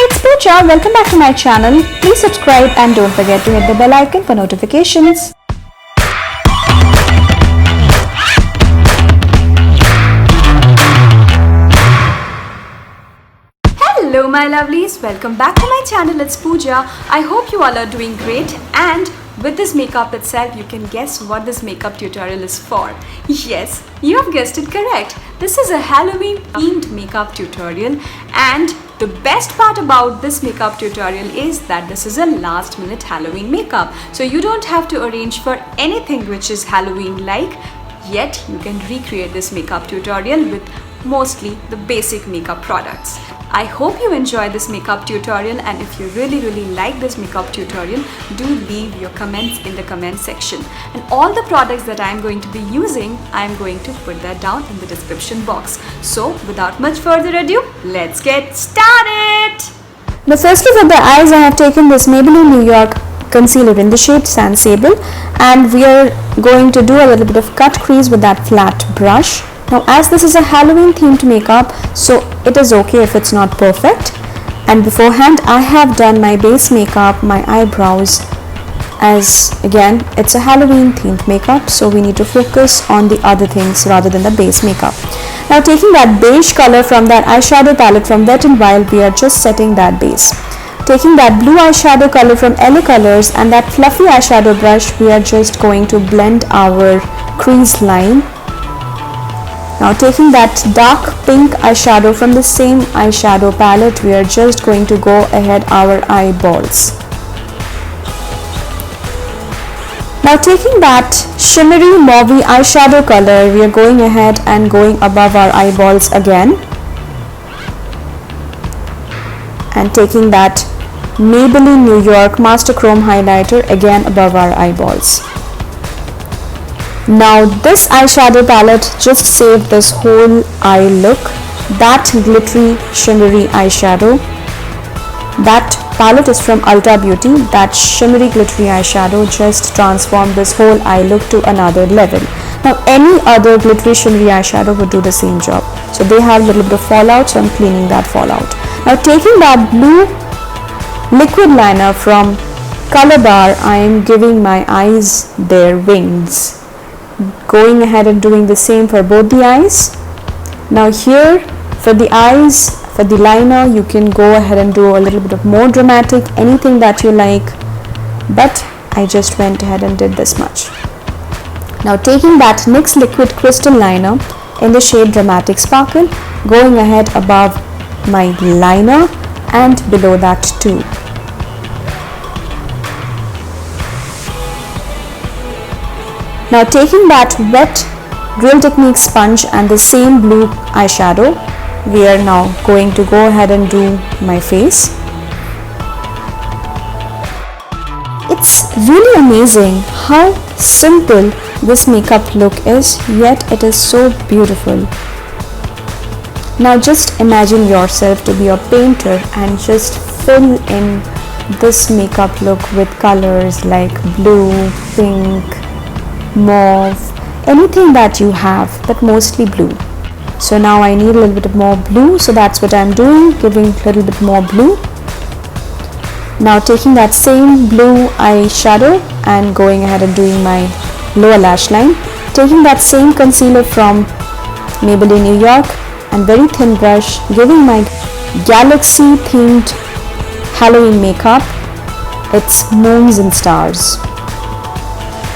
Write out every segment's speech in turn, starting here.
Hi, it's Pooja. Welcome back to my channel. Please subscribe and don't forget to hit the bell icon for notifications. Hello my lovelies, welcome back to my channel. It's Pooja. I hope you all are doing great, and with this makeup itself you can guess what this makeup tutorial is for. Yes, you have guessed it correct. This is a Halloween themed makeup tutorial, and the best part about this makeup tutorial is that this is a last minute Halloween makeup. So you don't have to arrange for anything which is Halloween like, yet you can recreate this makeup tutorial with mostly the basic makeup products. I hope you enjoy this makeup tutorial, and if you really like this makeup tutorial, do leave your comments in the comment section. And all the products that I am going to be using, I am going to put that down in the description box. So without much further ado, let's get started! The firstly for the eyes, I have taken this Maybelline New York concealer in the shade Sand Sable, and we are going to do a little bit of cut crease with that flat brush. Now as this is a Halloween themed makeup, so it is okay if it's not perfect. And beforehand I have done my base makeup, my eyebrows, as again it's a Halloween themed makeup, so we need to focus on the other things rather than the base makeup. Now taking that beige color from that eyeshadow palette from Wet n Wild, we are just setting that base. Taking that blue eyeshadow color from LA Colors and that fluffy eyeshadow brush, we are just going to blend our crease line. Now taking that dark pink eyeshadow from the same eyeshadow palette, we are just going to go ahead our eyeballs. Now taking that shimmery mauvey eyeshadow color, we are going ahead and going above our eyeballs again. And taking that Maybelline New York Master Chrome highlighter again above our eyeballs. Now this eyeshadow palette just saved this whole eye look. That glittery shimmery eyeshadow, that palette is from Ulta Beauty. That shimmery glittery eyeshadow just transformed this whole eye look to another level. Now any other glittery shimmery eyeshadow would do the same job. So they have a little bit of fallout, so I'm cleaning that fallout. Now taking that blue liquid liner from Color Bar, I am giving my eyes their wings. Going ahead and doing the same for both the eyes. Now here for the eyes, for the liner, you can go ahead and do a little bit of more dramatic, anything that you like, but I just went ahead and did this much. Now taking that NYX liquid crystal liner in the shade Dramatic Sparkle, going ahead above my liner and below that too. Now taking that wet Real Techniques sponge and the same blue eyeshadow, we are now going to go ahead and do my face. It's really amazing how simple this makeup look is, yet it is so beautiful. Now just imagine yourself to be a painter and just fill in this makeup look with colors like blue, pink, mauve, anything that you have, but mostly blue. So now I need a little bit more blue, so that's what I'm doing, giving a little bit more blue. Now taking that same blue eyeshadow and going ahead and doing my lower lash line. Taking that same concealer from Maybelline New York and very thin brush, giving my galaxy themed Halloween makeup. It's moons and stars.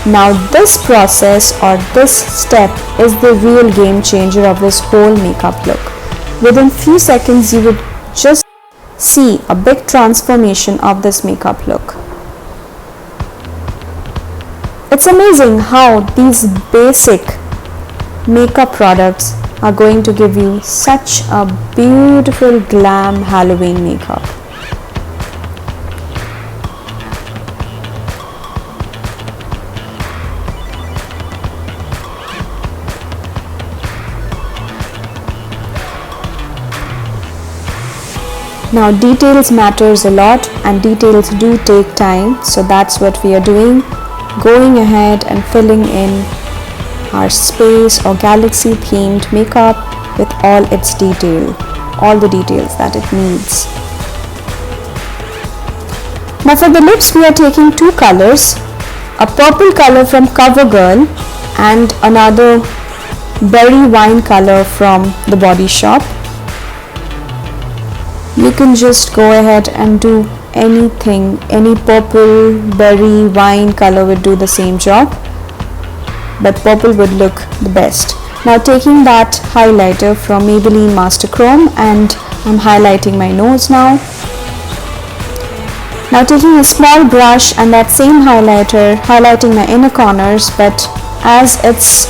Now this process or this step is the real game changer of this whole makeup look. Within few seconds you would just see a big transformation of this makeup look. It's amazing how these basic makeup products are going to give you such a beautiful glam Halloween makeup. Now details matters a lot, and details do take time, so that's what we are doing, going ahead and filling in our space or galaxy themed makeup with all its detail, all the details that it needs. Now for the lips we are taking two colors, a purple color from CoverGirl and another berry wine color from the Body Shop. You can just go ahead and do anything, any purple, berry, wine color would do the same job, but purple would look the best. Now taking that highlighter from Maybelline Master Chrome and I'm highlighting my nose now. Now taking a small brush and that same highlighter, highlighting my inner corners, but as it's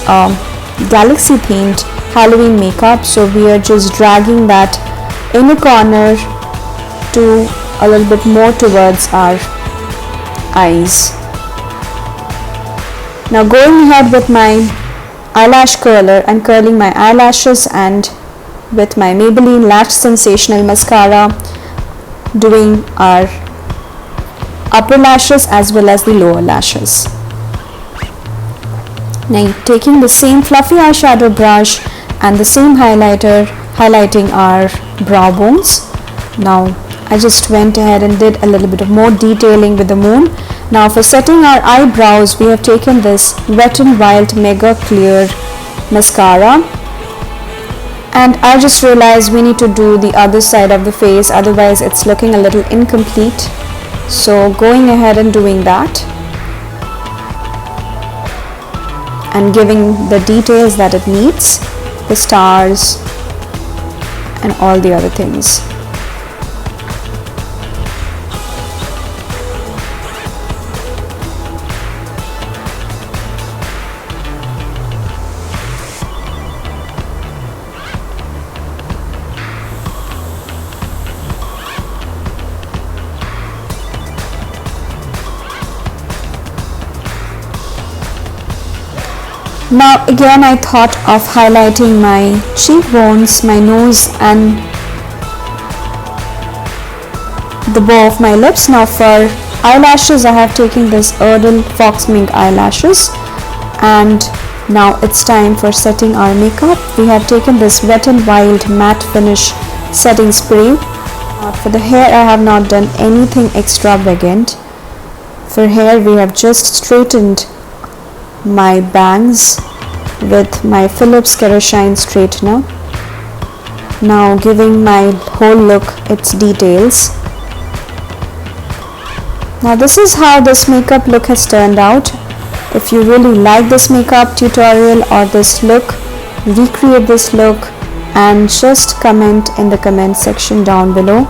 galaxy themed Halloween makeup, so we are just dragging that inner corner to a little bit more towards our eyes. Now going ahead with my eyelash curler and curling my eyelashes, and with my Maybelline Lash Sensational Mascara doing our upper lashes as well as the lower lashes. Now taking the same fluffy eyeshadow brush and the same highlighter, highlighting our brow bones. Now I just went ahead and did a little bit of more detailing with the moon. Now for setting our eyebrows, we have taken this Wet n Wild Mega Clear Mascara, and I just realized we need to do the other side of the face, otherwise it's looking a little incomplete. So going ahead and doing that and giving the details that it needs, the stars and all the other things. Now again I thought of highlighting my cheekbones, my nose and the bow of my lips. Now for eyelashes I have taken this Erdl Fox Mink eyelashes, and now it's time for setting our makeup. We have taken this Wet n Wild Matte Finish setting spray. For the hair I have not done anything extravagant. For hair we have just straightened my bangs with my Philips Kerashine straightener, now giving my whole look its details. Now this is how this makeup look has turned out. If you really like this makeup tutorial or this look, recreate this look and just comment in the comment section down below.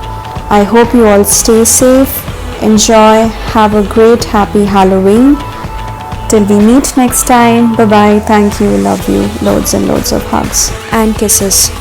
I hope you all stay safe, enjoy, have a great happy Halloween. Till we meet next time, bye bye, thank you, love you, loads and loads of hugs and kisses.